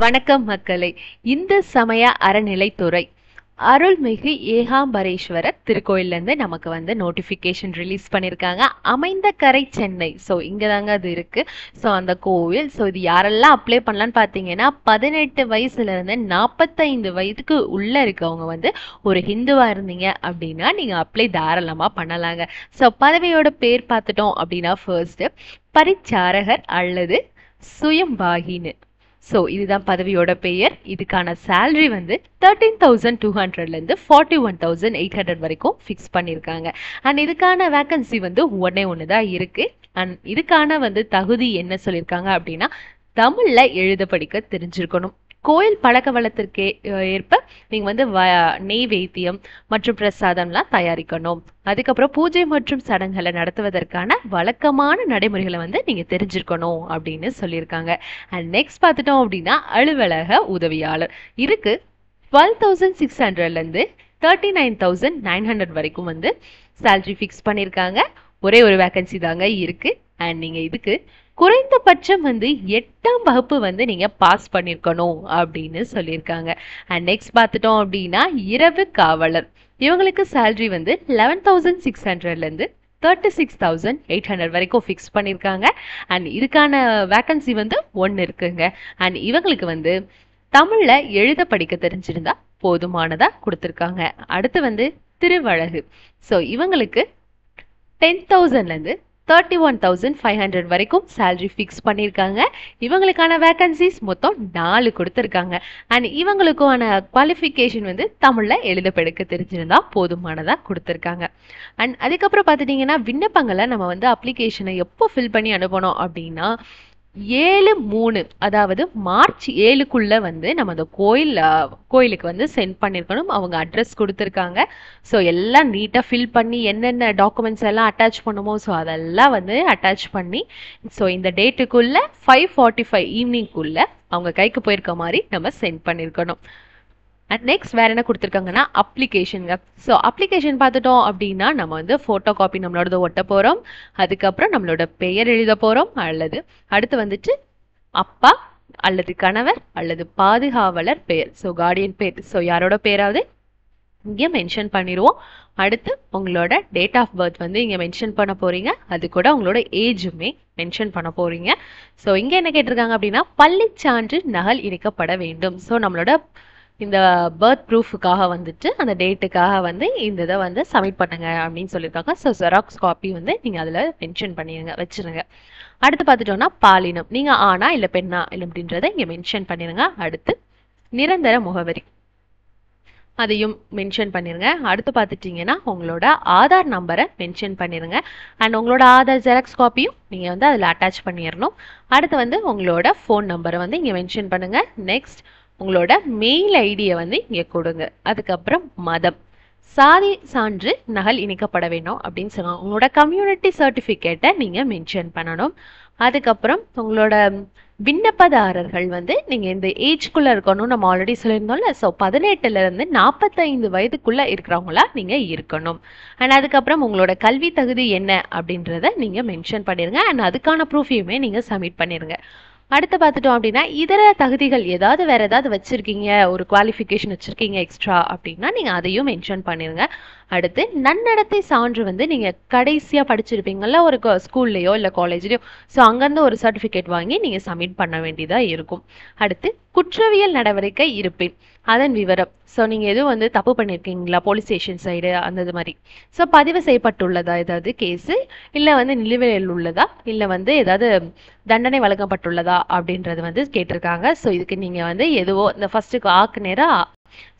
வணக்கம் மக்களே. இந்து சமய அறநிலைத்துறை அருள்மிகு ஏகாம்பரேஸ்வரர் திருக்கோயிலேருந்து நமக்கு நோட்டிஃபிகேஷன் ரிலீஸ் பண்ணியிருக்காங்க. அமைந்த கரை சென்னை. ஸோ இங்கே தாங்க அது இருக்குது. ஸோ அந்த கோவில். ஸோ இது யாரெல்லாம் அப்ளை பண்ணலான்னு பார்த்தீங்கன்னா 18 வயசுலேருந்து 45 வயதுக்கு உள்ளே இருக்கவங்க ஒரு ஹிந்துவாக இருந்தீங்க அப்படின்னா நீங்கள் அப்ளை தாராளமாக பண்ணலாங்க. ஸோ பதவியோட பேர் பார்த்துட்டோம் அப்படின்னா ஃபர்ஸ்ட்டு பரிச்சாரகர் அல்லது சுயம்பாகின்னு. ஸோ இதுதான் பதவியோட பெயர். இதுக்கான சேலரி 13,200லேருந்து 41,800 வரைக்கும் ஃபிக்ஸ் பண்ணியிருக்காங்க. அண்ட் இதுக்கான வேக்கன்சி ஒன்னே ஒன்று தான் இருக்குது. அண்ட் இதுக்கான தகுதி என்ன சொல்லியிருக்காங்க அப்படின்னா தமிழில் எழுத படிக்க தெரிஞ்சிருக்கணும். கோயில் பழக்க வழக்கத்திற்கு ஏற்ப நீங்கள் நெய்வேத்தியம் மற்றும் பிரசாதம்லாம் தயாரிக்கணும். அதுக்கப்புறம் பூஜை மற்றும் சடங்குகளை நடத்துவதற்கான வழக்கமான நடைமுறைகளை நீங்கள் தெரிஞ்சிருக்கணும் அப்படின்னு சொல்லியிருக்காங்க. அண்ட் நெக்ஸ்ட் பார்த்துட்டோம் அப்படின்னா அலுவலக உதவியாளர் இருக்கு. 12,600லேருந்து 39,900 வரைக்கும் சேலரி ஃபிக்ஸ் பண்ணியிருக்காங்க. ஒரே ஒரு வேக்கன்சி தாங்க இருக்கு. அண்ட் நீங்கள் இதுக்கு குறைந்தபட்சம் 8ஆம் வகுப்பு நீங்கள் பாஸ் பண்ணியிருக்கணும் அப்படின்னு சொல்லியிருக்காங்க. அண்ட் நெக்ஸ்ட் பார்த்துட்டோம் அப்படின்னா இரவு காவலர் இவங்களுக்கு சேலரி 11,600லேருந்து 36,800 வரைக்கும் ஃபிக்ஸ் பண்ணியிருக்காங்க. அண்ட் இதுக்கான வேக்கன்சி ஒன்று இருக்குங்க. அண்ட் இவங்களுக்கு தமிழில் எழுத படிக்க தெரிஞ்சிருந்தா போதுமானதா கொடுத்துருக்காங்க. அடுத்து திருவழகு. ஸோ இவங்களுக்கு 10,000லேருந்து 31,500 வரைக்கும் சேலரி ஃபிக்ஸ் பண்ணியிருக்காங்க. இவங்களுக்கான வேக்கன்சிஸ் மொத்தம் 4 கொடுத்துருக்காங்க. அண்ட் இவங்களுக்கான குவாலிஃபிகேஷன் தமிழில் எழுத படிக்க தெரிஞ்சிருந்தா போதுமானதாக கொடுத்துருக்காங்க. அண்ட் அதுக்கப்புறம் பார்த்துட்டிங்கன்னா விண்ணப்பங்களை நம்ம அப்ளிகேஷனை எப்போ ஃபில் பண்ணி அனுப்பணும் அப்படின்னா 7/3 அதாவது மார்ச் 7க்குள்ள நம்ம அந்த கோயிலுக்கு சென்ட் பண்ணியிருக்கணும். அவங்க அட்ரஸ் கொடுத்துருக்காங்க. ஸோ எல்லாம் நீட்டாக ஃபில் பண்ணி என்னென்ன டாக்குமெண்ட்ஸ் எல்லாம் அட்டாச் பண்ணுமோ ஸோ அதெல்லாம் அட்டாச் பண்ணி ஸோ இந்த டேட்டுக்குள்ள 5:45 ஈவினிங்குள்ள அவங்க கைக்கு போயிருக்க மாதிரி நம்ம சென்ட் பண்ணியிருக்கணும். அண்ட் நெக்ஸ்ட் வேற என்ன கொடுத்துருக்காங்கன்னா அப்ளிகேஷனுங்க. ஸோ அப்ளிகேஷன் பார்த்துட்டோம் அப்படின்னா நம்ம ஃபோட்டோ காப்பி நம்மளோட ஒட்ட போகிறோம். அதுக்கப்புறம் நம்மளோட பெயர் எழுத போகிறோம். அடுத்து அப்பா அல்லது கணவர் அல்லது பாதுகாவலர் பெயர். ஸோ கார்டியன் பேர். ஸோ யாரோட பேராவது இங்கே மென்ஷன் பண்ணிடுவோம். அடுத்து உங்களோட டேட் ஆஃப் பர்த் இங்கே மென்ஷன் பண்ண போகிறீங்க. அது கூட உங்களோட ஏஜுமே மென்ஷன் பண்ண போகிறீங்க. ஸோ இங்கே என்ன கேட்டிருக்காங்க அப்படின்னா பள்ளிச்சான்று நகல் இணைக்கப்பட வேண்டும். ஸோ நம்மளோட இந்த பர்த் ப்ரூஃபுக்காக அந்த டேட்டுக்காக இந்த இதை சப்மிட் பண்ணுங்க அப்படின்னு சொல்லியிருக்காங்க. ஸோ ஜெராக்ஸ் காப்பி நீங்கள் அதில் மென்ஷன் பண்ணிடுங்க வச்சுருங்க. அடுத்து பார்த்துட்டோம்னா பாலினம். நீங்கள் ஆணா இல்லை பெண்ணா இல்லை அப்படின்றத இங்கே மென்ஷன் பண்ணிடுங்க. அடுத்து நிரந்தர முகவரி அதையும் மென்ஷன் பண்ணிடுங்க. அடுத்து பார்த்துட்டிங்கன்னா உங்களோட ஆதார் நம்பரை மென்ஷன் பண்ணிடுங்க. அண்ட் உங்களோட ஆதார் ஜெராக்ஸ் காப்பியும் நீங்கள் அதில் அட்டாச் பண்ணிடணும். அடுத்து உங்களோட ஃபோன் நம்பரை இங்கே மென்ஷன் பண்ணுங்கள். நெக்ஸ்ட் உங்களோட மெயில் ஐடியை இங்கே கொடுங்க. அதுக்கப்புறம் மதம் சாதி சான்று நகல் இணைக்கப்பட வேணும் அப்படின்னு சொல்லுவாங்க. உங்களோட கம்யூனிட்டி சர்டிஃபிகேட்டை நீங்கள் மென்ஷன் பண்ணணும். அதுக்கப்புறம் உங்களோட விண்ணப்பதாரர்கள் நீங்கள் இந்த ஏஜ்குள்ளே இருக்கணும். நம்ம ஆல்ரெடி சொல்லியிருந்தோம்ல. ஸோ 18லேருந்து 45 வயதுக்குள்ளே இருக்கிறவங்களா நீங்கள் இருக்கணும். அண்ட் அதுக்கப்புறம் உங்களோட கல்வி தகுதி என்ன அப்படின்றத நீங்கள் மென்ஷன் பண்ணிடுங்க. அண்ட் அதுக்கான ப்ரூஃபையுமே நீங்கள் சப்மிட் பண்ணிடுங்க. அடுத்து பார்த்துட்டோம் அப்படின்னா இதர தகுதிகள் வேற ஏதாவது வச்சிருக்கீங்க, ஒரு குவாலிஃபிகேஷன் வச்சிருக்கீங்க எக்ஸ்ட்ரா அப்படின்னா நீங்கள் அதையும் மென்ஷன் பண்ணிடுங்க. அடுத்து நன்னடத்தை சான்று நீங்கள் கடைசியாக படிச்சிருப்பீங்கள்ல ஒரு ஸ்கூல்லையோ இல்லை காலேஜ்லையோ. ஸோ அங்கேருந்து ஒரு சர்டிஃபிகேட் வாங்கி நீங்கள் சப்மிட் பண்ண வேண்டியதாக இருக்கும். அடுத்து குற்றவியல் நடவடிக்கை இருப்பின் அதன் விவரம். ஸோ நீங்கள் எதுவும் தப்பு பண்ணியிருக்கீங்களா போலீஸ் ஸ்டேஷன் சைடு அந்த மாதிரி. ஸோ பதிவு செய்யப்பட்டுள்ளதா ஏதாவது கேஸு, இல்லை நிலுவையில் உள்ளதா, இல்லை ஏதாவது தண்டனை வழங்கப்பட்டுள்ளதா அப்படின்றது கேட்டிருக்காங்க. ஸோ இதுக்கு நீங்கள் எதுவோ இந்த ஃபர்ஸ்ட்டுக்கு ஆக்கு நேராக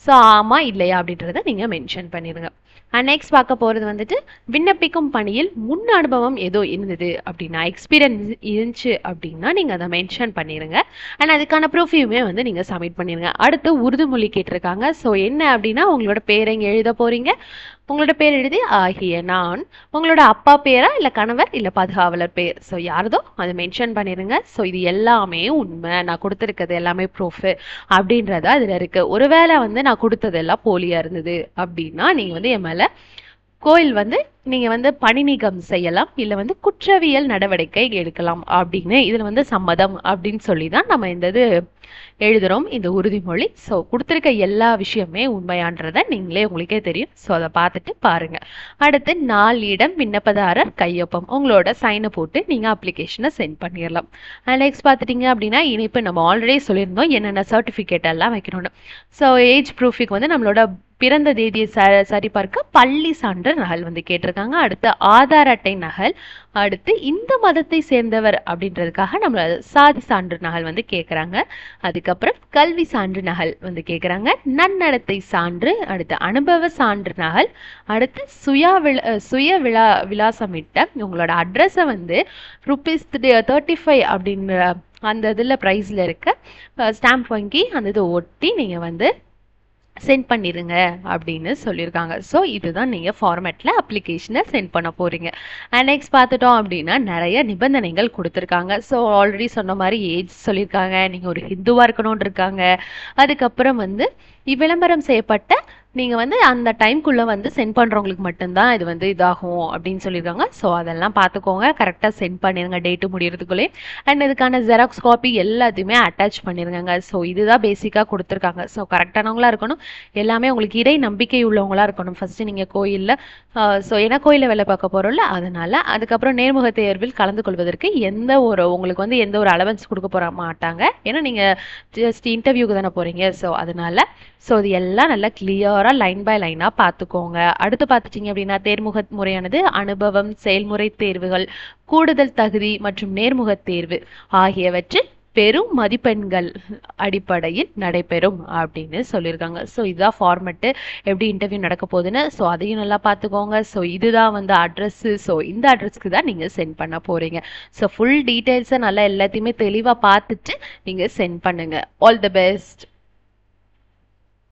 ஸோ ஆமாம் இல்லையா அப்படின்றத நீங்கள் மென்ஷன் பண்ணிடுங்க. அண்ட் நெக்ஸ்ட் பார்க்க போகிறது விண்ணப்பிக்கும் பணியில் முன் அனுபவம் ஏதோ இருந்தது அப்படின்னா எக்ஸ்பீரியன்ஸ் இருந்துச்சு அப்படின்னா நீங்கள் அதை மென்ஷன் பண்ணிடுங்க. அண்ட் அதுக்கான ப்ரூஃபையுமே நீங்கள் சப்மிட் பண்ணிடுங்க. அடுத்து உறுதிமொழி கேட்டிருக்காங்க. ஸோ என்ன அப்படின்னா உங்களோட பேரை இங்கே எழுத போகிறீங்க. உங்களோட பேர் எழுதி ஆகிய நான் உங்களோட அப்பா பேரா இல்லை கணவர் இல்லை பாதுகாவலர் பேர் ஸோ யாரதோ அதை மென்ஷன் பண்ணிடுங்க. ஸோ இது எல்லாமே உண்மை, நான் கொடுத்துருக்கிறது எல்லாமே ப்ரூஃபு அப்படின்றதா இதில் இருக்குது. ஒருவேளை நான் கொடுத்ததெல்லாம் போலியாக இருந்தது அப்படின்னா நீங்கள் என் மேலே கோயில் வந்து நீங்க வந்து பணி நீக்கம் செய்யலாம், இல்ல வந்து குற்றவியல் நடவடிக்கை எடுக்கலாம் அப்படின்னு இதுல வந்து சம்மதம் அப்படின்னு சொல்லி தான் நம்ம இந்த இது எழுதுறோம், இந்த உறுதிமொழி. ஸோ கொடுத்துருக்க எல்லா விஷயமே உண்மையான்றதை நீங்களே உங்களுக்கே தெரியும். ஸோ அதை பார்த்துட்டு பாருங்க. அடுத்து நாளிடம் விண்ணப்பதாரர் கையொப்பம் உங்களோட சைனை போட்டு நீங்க அப்ளிகேஷனை சென்ட் பண்ணிடலாம். நெக்ஸ்ட் பார்த்துட்டீங்க அப்படின்னா இனிப்பு நம்ம ஆல்ரெடி சொல்லியிருந்தோம் என்னென்ன சர்டிஃபிகேட் எல்லாம் வைக்கணும்னு. ஸோ ஏஜ் ப்ரூஃபிக் வந்து நம்மளோட பிறந்த தேதியை சரிபார்க்க பள்ளி சான்று நகல் வந்து கேட்டிருக்காங்க. அடுத்து ஆதார் அட்டை நகல், அடுத்து இந்த மதத்தை சேர்ந்தவர் அப்படின்றதுக்காக நம்மள சாதி சான்று நகல் வந்து கேட்குறாங்க. அதுக்கப்புறம் கல்வி சான்று நகல் வந்து கேட்குறாங்க. நன்னடத்தை சான்று, அடுத்து அனுபவ சான்று நகல், அடுத்து சுய விலாசமிட்ட உங்களோட அட்ரஸை வந்து ₹35 அப்படின்ற அந்த இதில் ப்ரைஸில் இருக்க ஸ்டாம்ப் வாங்கி அந்த இதை ஒட்டி நீங்கள் வந்து சென்ட் பண்ணிடுங்க அப்படின்னு சொல்லியிருக்காங்க. ஸோ இதுதான் நீங்கள் ஃபார்மேட்டில் அப்ளிகேஷனை சென்ட் பண்ண போகிறீங்க. அண்ட் நெக்ஸ்ட் பார்த்துட்டோம் அப்படின்னா நிறைய நிபந்தனைகள் கொடுத்துருக்காங்க. ஸோ ஆல்ரெடி சொன்ன மாதிரி ஏஜ் சொல்லியிருக்காங்க, நீங்கள் ஒரு ஹிந்துவாக இருக்கணும்னு இருக்காங்க. அதுக்கப்புறம் வந்து விளம்பரம் செய்யப்பட்ட நீங்கள் வந்து அந்த டைம்குள்ளே வந்து சென்ட் பண்ணுறவங்களுக்கு மட்டும்தான் இது வந்து இதாகும் அப்படின்னு சொல்லியிருக்காங்க. ஸோ அதெல்லாம் பார்த்துக்கோங்க, கரெக்டாக சென்ட் பண்ணிடுங்க டேட்டு முடியறதுக்குள்ளே. அண்ட் இதுக்கான ஜெராக்ஸ் காப்பி எல்லாத்தையுமே அட்டாச் பண்ணிடுங்க. ஸோ இதுதான் பேசிக்காக கொடுத்துருக்காங்க. ஸோ கரெக்டானவங்களா இருக்கணும், எல்லாமே உங்களுக்கு இறை நம்பிக்கை உள்ளவங்களா இருக்கணும். ஃபஸ்ட்டு நீங்கள் கோயிலில் ஸோ ஏன்னா கோயிலில் வேலை பார்க்க போகிறோம்ல, அதனால. அதுக்கப்புறம் நேர்முக தேர்வில் கலந்து கொள்வதற்கு உங்களுக்கு வந்து எந்த ஒரு அலவன்ஸ் கொடுக்க போற மாட்டாங்க, ஏன்னா நீங்கள் ஜஸ்ட் இன்டர்வியூக்கு தானே போகிறீங்க. ஸோ அதனால இது எல்லாம் நல்லா கிளியரா லைன் பை லைனா பார்த்துக்கோங்க. அடுத்து பார்த்துட்டீங்க அப்படின்னா தேர்முக முறையானது அனுபவம், செயல்முறை தேர்வுகள், கூடுதல் தகுதி மற்றும் நேர்முக தேர்வு ஆகியவற்றில் பெரும் மதிப்பெண்கள் அடிப்படையில் நடைபெறும் அப்படின்னு சொல்லியிருக்காங்க. ஸோ இதுதான் ஃபார்மெட்டு, எப்படி இன்டர்வியூ நடக்க போகுதுன்னு. ஸோ அதையும் நல்லா பார்த்துக்கோங்க. ஸோ இதுதான் வந்து அட்ரஸ்ஸு. ஸோ இந்த அட்ரஸ்க்கு தான் நீங்கள் சென்ட் பண்ண போகிறீங்க. ஸோ ஃபுல் டீட்டெயில்ஸை நல்லா எல்லாத்தையுமே தெளிவாக பார்த்துட்டு நீங்கள் சென்ட் பண்ணுங்கள். All the best.